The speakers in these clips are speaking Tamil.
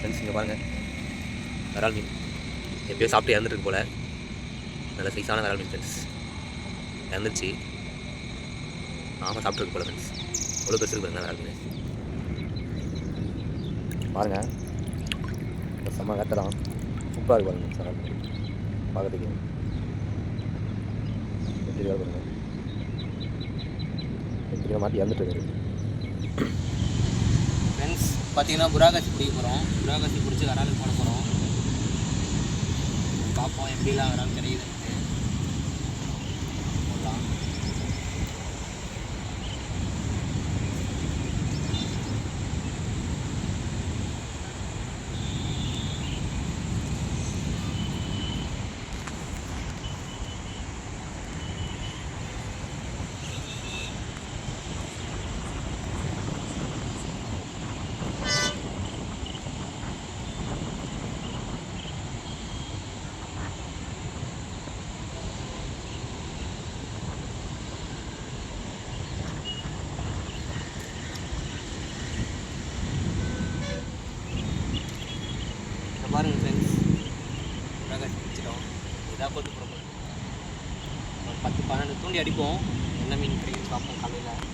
ஃப்ரெண்ட்ஸ் இங்கே பாருங்கள், விரால் மீன் எப்பயோ சாப்பிட்டு இறந்துட்டு போல். நல்ல சைஸான விரால் மீன் ஃப்ரெண்ட்ஸ், இறந்துருச்சு. ஆமாம் சாப்பிட்ருக்கு போல் ஃப்ரெண்ட்ஸ். அவ்வளோ பெருசு இருக்கு விரால் மீன் பாருங்கள். செம்ம வேட்டை தான், சூப்பராக இருக்கு பாருங்கள் விரால் மீன் பார்க்கறதுக்கு. எப்படி இருக்காது பாருங்கள், எப்படி மாட்டி இறந்துட்டு இருக்கு ஃப்ரெண்ட்ஸ். பார்த்தீங்கன்னா புறாகாசி பிடிக்க போகிறோம். புறாகாசி பிடிச்சி விராலுக்கு போட போகிறோம். பார்ப்போம் எப்படிலாம் விரால் கிடைக்குதுன்ட்டு. போடலாம். பாருங்கள் ஃப்ரெண்ட்ஸ், புறாகாசி பிடிச்சிட்டோம். இதாக போட்டு போகிறோம். ஒரு 10-12 தூண்டி அடிப்போம். என்ன மீன் கிடைக்குன்னு பார்ப்போம் காலையில்.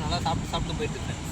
நல்லா சாப்பிட்டு போயிட்டு இருக்கேன்.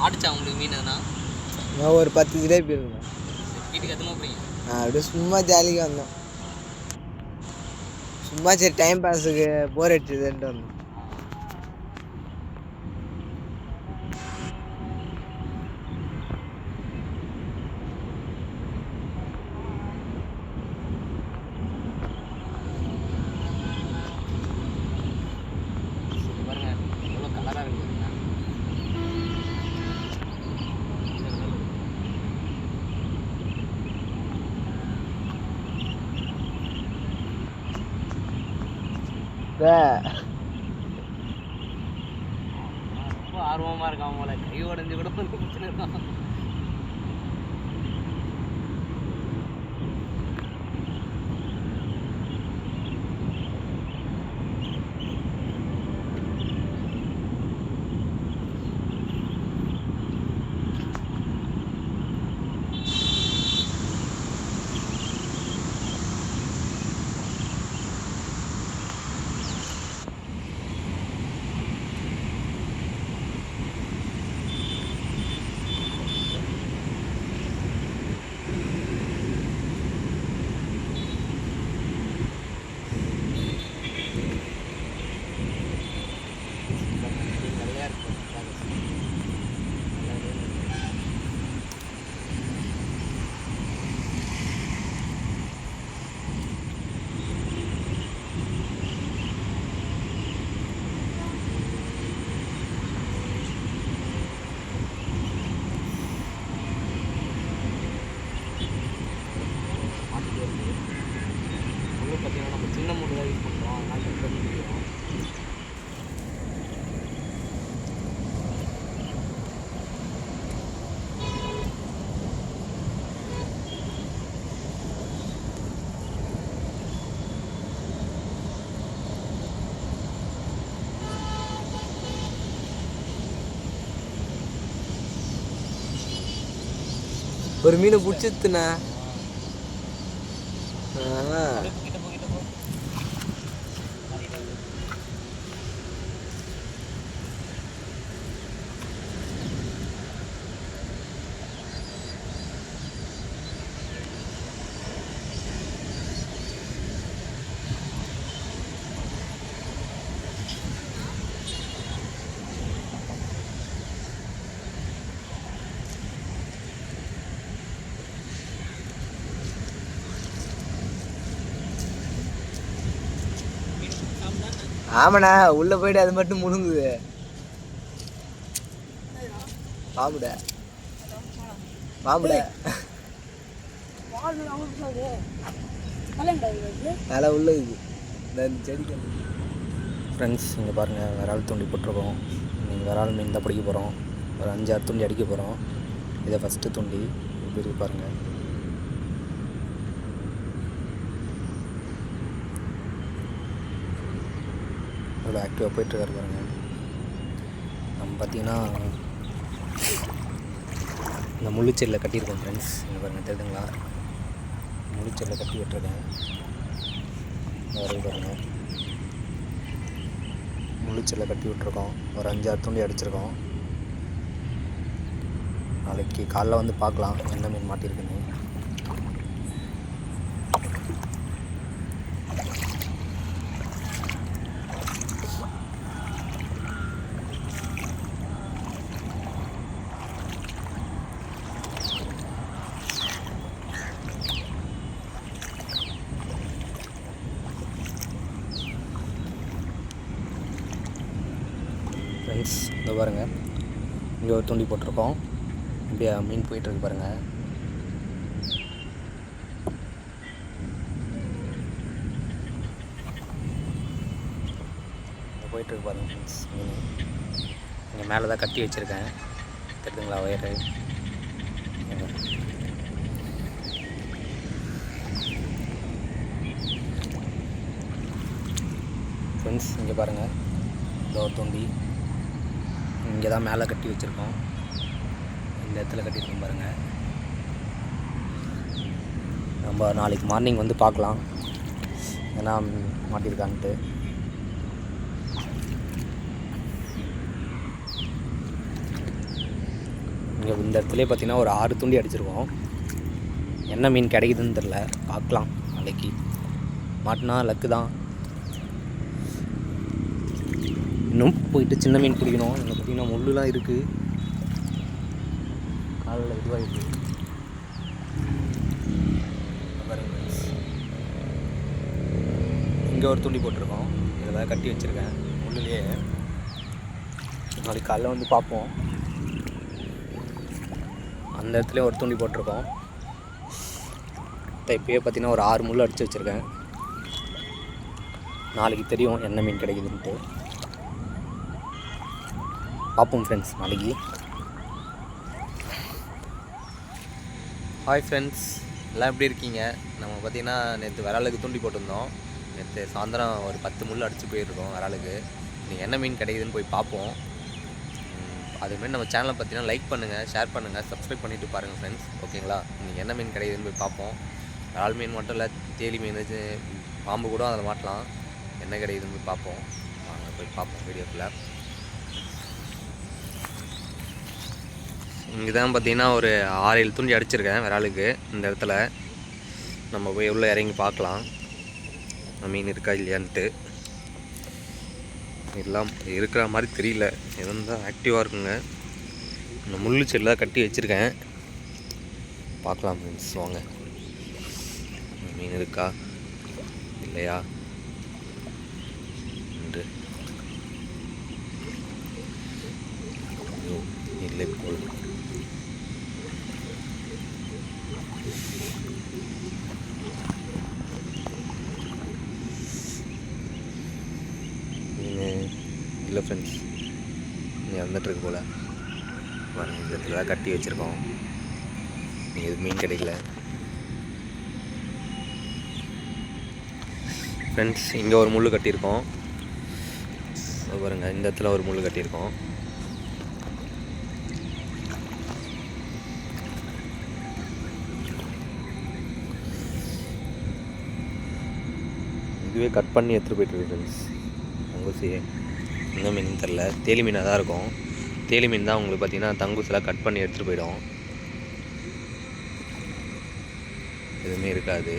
ஆடிச்சா உங்களுக்கு மீன் எதுனா? நான் ஒரு 10 ஜிலேபி இருக்குண்ணா. வீட்டுக்கு எத்தனை போகிறீங்க? அப்படியே சும்மா ஜாலிக்கு வந்தோம். சும்மா சரி டைம் பாஸுக்கு போர் அடிச்சதுன்ட்டு வந்தோம். பாருங்க எவ்வளோ கலராக இருக்குது. ரொம்ப ஆர்வமாக இருக்கான் போல. கை உடஞ்சி கூட வந்து பிரச்சனை இருக்கான். ஒரு மீனை பிடிச்சித்துண்ணா. கிட்ட போ. ஆமாண்ணா, உள்ள போயிட்டு அது மட்டும் முழுங்குது. பாம்புட நல்லா உள்ள இது செடிக்கு. ஃப்ரெண்ட்ஸ் இங்கே பாருங்கள், விரால் தூண்டி போட்டிருக்கோம். நீங்கள் விரால் மீன் தான் பிடிக்க போகிறோம். ஒரு 5-6 தூண்டி அடிக்க போகிறோம். இதை ஃபஸ்ட்டு தூண்டி இப்படி இருக்கு பாருங்கள். இவ்வளோ ஆக்டிவாக போயிட்டுருக்காரு பாருங்கள். நம்ம பார்த்திங்கன்னா இந்த முள்ளுச்செடியில் கட்டியிருக்கோம் ஃப்ரெண்ட்ஸ். இங்கே பாருங்கள், தெரியுதுங்களா? முள்ளுச்செடியில் கட்டி விட்டுருக்கேன். வரைய பாருங்கள், முள்ளுச்செடியில் கட்டி விட்டுருக்கோம். ஒரு 5-6 தூண்டி அடிச்சிருக்கோம். நாளைக்கு காலைல வந்து பார்க்கலாம் என்ன மீன் மாட்டியிருக்குன்னு. ஃப்ரெண்ட்ஸ் இதை பாருங்கள், இங்கே ஒரு தூண்டி போட்டிருக்கோம். இப்படியா மீன் போயிட்டுருக்கு பாருங்கள். இங்கே போயிட்டுருக்கு பாருங்கள் ஃப்ரெண்ட்ஸ் மீன். இங்கே மேலே தான் கட்டி வச்சுருக்கேன், தெரியுதுங்களா வயரு. ஃப்ரெண்ட்ஸ் இங்கே பாருங்கள், இதோ தூண்டி இங்கே தான் மேலே கட்டி வச்சுருக்கோம். இந்த இடத்துல கட்டியிருக்கோம் பாருங்கள். நம்ம நாளைக்கு மார்னிங் வந்து பார்க்கலாம் ஏன்னா மாட்டியிருக்கான்ட்டு. இங்கே இந்த இடத்துலேயே பார்த்தீங்கன்னா ஒரு 6 தூண்டி அடிச்சிருக்கோம். என்ன மீன் கிடைக்குதுன்னு தெரில, பார்க்கலாம் நாளைக்கு. மாட்டினா லக்கு தான். இன்னும் போயிட்டு சின்ன மீன் பிடிக்கணும். இங்கே பார்த்திங்கன்னா முள்ளுலாம் இருக்குது, காலில் இதுவாகிருக்கு. இங்கே ஒரு தூண்டி போட்டிருக்கோம், இதில் கட்டி வச்சுருக்கேன் முள்ளுலேயே. நாளைக்கு காலைல வந்து பார்ப்போம். அந்த இடத்துல ஒரு தூண்டி போட்டிருக்கோம். இப்போயே பார்த்திங்கன்னா ஒரு 6 முள் அடித்து வச்சுருக்கேன். நாளைக்கு தெரியும் என்ன மீன் கிடைக்குதுன்ட்டு. பார்ப்போம் ஃப்ரெண்ட்ஸ் நாளைக்கு. ஹாய் ஃப்ரெண்ட்ஸ், எல்லாம் எப்படி இருக்கீங்க? நம்ம பார்த்திங்கன்னா நேற்று விராலுக்கு தூண்டி போட்டிருந்தோம். நேற்று சாயந்தரம் ஒரு 10 முள் அடித்து போயிருக்கோம் விராலுக்கு. நீங்கள் என்ன மீன் கிடைக்குதுன்னு போய் பார்ப்போம். அதுமாரி நம்ம சேனலை பார்த்தீங்கன்னா லைக் பண்ணுங்கள், ஷேர் பண்ணுங்கள், சப்ஸ்கிரைப் பண்ணிவிட்டு பாருங்கள் ஃப்ரெண்ட்ஸ். ஓகேங்களா? நீங்கள் என்ன மீன் கிடைக்குதுன்னு போய் பார்ப்போம். விரால் மீன் மட்டும் இல்லை, தேலி மீன், பாம்பு கூட அதில் மாட்டலாம். என்ன கிடைக்குதுன்னு போய் பார்ப்போம். வாங்க போய் பார்ப்போம் வீடியோக்குள்ளே. இங்கே தான் பார்த்தீங்கன்னா ஒரு 6-7 தூண்டி அடிச்சிருக்கேன் விராலுக்கு. இந்த இடத்துல நம்ம போய் எவ்வளோ இறங்கி பார்க்கலாம் மீன் இருக்கா இல்லையான்ட்டு. எல்லாம் இருக்கிற மாதிரி தெரியல, எதுவும் தான் ஆக்டிவாக இருக்குங்க. இந்த முள்ளு செடியில் கட்டி வச்சுருக்கேன், பார்க்கலாம் ஃப்ரெண்ட்ஸ் வாங்க. மீன் இருக்கா இல்லையா என்று. இல்லை போல். இல்லை ஃப்ரெண்ட்ஸ், இங்கே வந்துட்டுருக்கு போல். பாருங்கள், இந்த இடத்துல தான் கட்டி வச்சுருக்கோம். நீங்கள் எது மீன் கிடைக்கல ஃப்ரெண்ட்ஸ். இங்கே ஒரு முள் கட்டியிருக்கோம் பாருங்கள், இந்த இடத்துல ஒரு முள் கட்டியிருக்கோம். இதுவே கட் பண்ணி எடுத்துகிட்டு போயிட்டுருக்கு ஃப்ரெண்ட்ஸ். தங்கூசி என்ன மீன் தெரில, தேலி மீனாக தான் இருக்கும். தேலி மீன் தான் உங்களுக்கு பார்த்தீங்கன்னா தங்கூசிலாம் கட் பண்ணி எடுத்துகிட்டு போயிடும், எதுவுமே இருக்காது.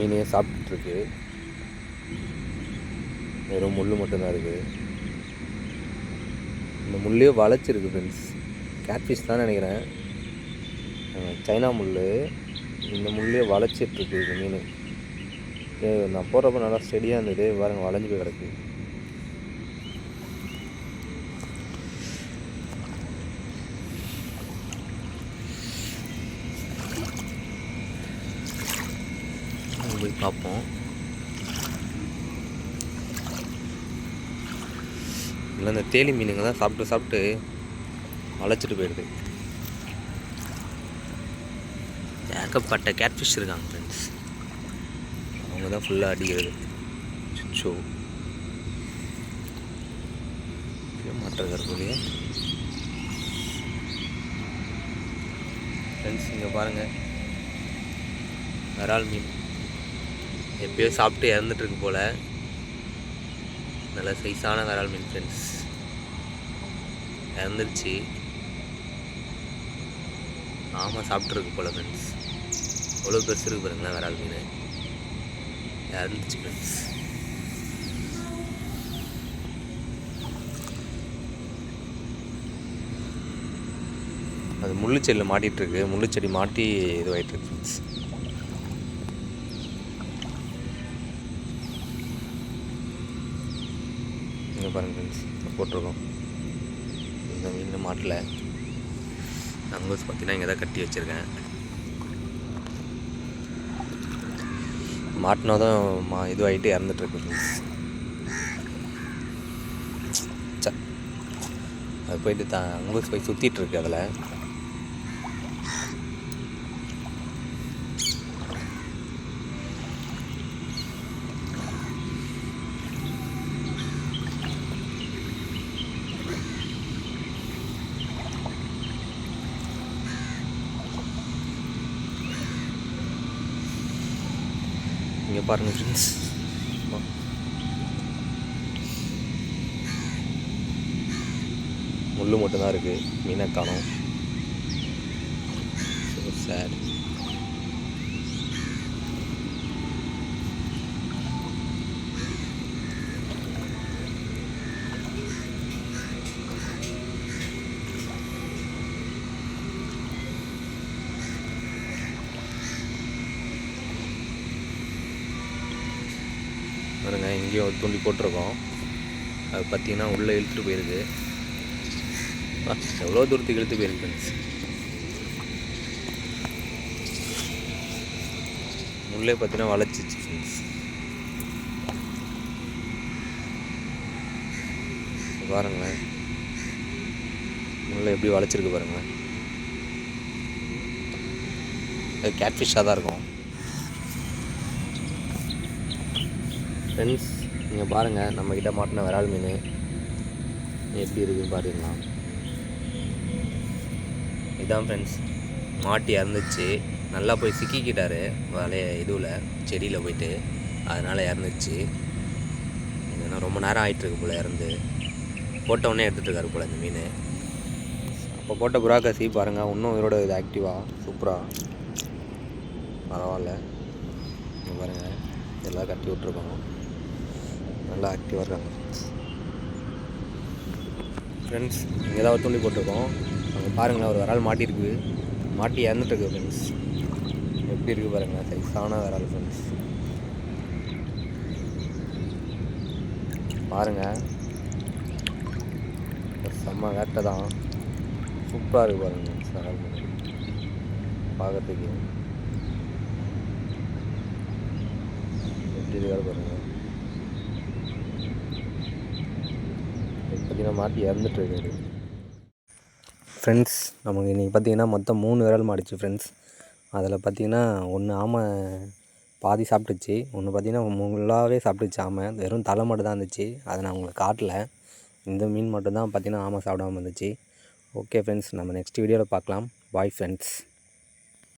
மீனையே சாப்பிட்டுருக்கு, வெறும் முள் மட்டும்தான் இருக்குது. இந்த முள்ளையே வளைச்சிருக்கு ஃப்ரெண்ட்ஸ். கேட்ஃபிஷ் தான் நினைக்கிறேன், சைனா முள். இந்த முள்ளையே வளைச்சிட்ருக்கு இது மீன். நான் போடுறப்ப நல்லா ஸ்டெடியாக இருந்தது, பாருங்க வளைஞ்சு போய் கிடக்கு. போய் பார்ப்போம். இல்லை இந்த தேலி மீனுங்க தான் சாப்பிட்டு சாப்பிட்டு வளைச்சிட்டு போயிடுது. ஏகப்பட்ட கேட்ஃபிஷ் இருக்காங்க ஃப்ரெண்ட்ஸ், அவங்க தான் ஃபுல்லாக அடிக்கிறது. ஷோ மாட்டிருக்காரு ஃப்ரெண்ட்ஸ். இங்கே பாருங்கள், விரால் மீன் எப்பயோ சாப்பிட்டு இறந்துட்டுருக்கு போல். நல்ல சைஸான விரால் மீன் ஃப்ரெண்ட்ஸ், இறந்துருச்சு. ஆமாம் சாப்பிட்ருக்கு போல் ஃப்ரெண்ட்ஸ். எவ்வளோ பெருசு இருக்கு பாருங்களேன் விரால் மீன், இறந்துச்சு ஃப்ரெண்ட்ஸ். அது முள்ளுச்செடியில் மாட்டிகிட்ருக்கு, முள்ளுச்செடி மாட்டி இதுவாகிட்டுருக்கு ஃப்ரெண்ட்ஸ். இங்கே பாருங்கள் ஃப்ரெண்ட்ஸ், போட்டிருக்கோம். இந்த மீன் மாட்டில் தங்கூஸ் பார்த்தீங்கன்னா இங்கே தான் கட்டி வச்சுருக்கேன். மாட்டினதும் இதுவாகிட்டு இறந்துட்டுருக்கு ஃப்ரெண்ட்ஸ். அது போயிட்டு தங்கூஸ் போய் சுற்றிட்டுருக்கு அதில். இங்கே பாருங்கள் ஃப்ரெண்ட்ஸ், முள் மட்டும்தான் இருக்குது, மீனை காணோம். So sad. பாருங்க, இங்கேயும் ஒரு தூண்டி போட்டிருக்கோம். அது பார்த்தீங்கன்னா உள்ளே இழுத்துட்டு போயிருக்கு. எவ்வளோ தூரத்துக்கு இழுத்து போயிருக்கு ஃப்ரெண்ட்ஸ். முள்ளே பார்த்தீங்கன்னா வளைச்சிச்சு ஃப்ரெண்ட்ஸ். பாருங்களேன், முள்ளை எப்படி வளைச்சிருக்கு பாருங்களேன். அது கேட்ஃபிஷ்ஷாக தான் இருக்கும் ஃப்ரெண்ட்ஸ். நீங்கள் பாருங்கள், நம்மக்கிட்ட மாட்டின விரால் மீன் எப்படி இருக்குதுன்னு பார்த்தீங்களா. இதான் ஃப்ரெண்ட்ஸ், மாட்டி இறந்துச்சு. நல்லா போய் சிக்கிக்கிட்டார் வலைய இதுவில் செடியில் போயிட்டு, அதனால் இறந்துச்சு. இல்லைன்னா ரொம்ப நேரம் ஆகிட்டுருக்கு போல் இறந்து. போட்டவுடனே எடுத்துகிட்ருக்காரு போல் இந்த மீன். அப்போ போட்ட புறாக்காசி பாருங்கள், இன்னும் இதோட இது ஆக்டிவாக சூப்பராக பரவாயில்ல. இங்கே பாருங்கள், எல்லாம் கட்டி விட்ருக்கோம், நல்லா ஆக்டிவாக இருக்காங்க ஃப்ரெண்ட்ஸ். இங்கே தான் ஒரு துணி போட்டிருக்கோம், அங்கே பாருங்களேன் ஒரு விரால் மாட்டியிருக்கு, மாட்டி இறந்துட்டுருக்கு ஃப்ரெண்ட்ஸ். எப்படி இருக்குது பாருங்கள், சைஸான விரால் ஃப்ரெண்ட்ஸ். பாருங்கள், செம்ம வேட்டை தான், சூப்பராக இருக்குது பாருங்கள் விரால் மீன் பார்க்கறதுக்கு. எப்படி இருக்காரு பாருங்கள். பார்த்தீங்கன்னா மாட்டி இறந்துட்டுருக்காரு ஃப்ரெண்ட்ஸ். நமக்கு இன்றைக்கி பார்த்திங்கன்னா மொத்தம் 3 விரால் மாடிச்சு ஃப்ரெண்ட்ஸ். அதில் பார்த்திங்கன்னா ஒன்று ஆமை பாதி சாப்பிட்டுச்சு, ஒன்று பார்த்திங்கன்னா முள்ளாகவே சாப்பிட்டுச்சு ஆமை. வெறும் தலை மட்டும் தான் இருந்துச்சு, அதை நான் உங்களுக்கு காட்டல. இந்த மீன் மட்டும்தான் பார்த்தீங்கன்னா ஆமாம் சாப்பிடாம இருந்துச்சு. ஓகே ஃப்ரெண்ட்ஸ், நம்ம நெக்ஸ்ட் வீடியோவில் பார்க்கலாம். Bye friends.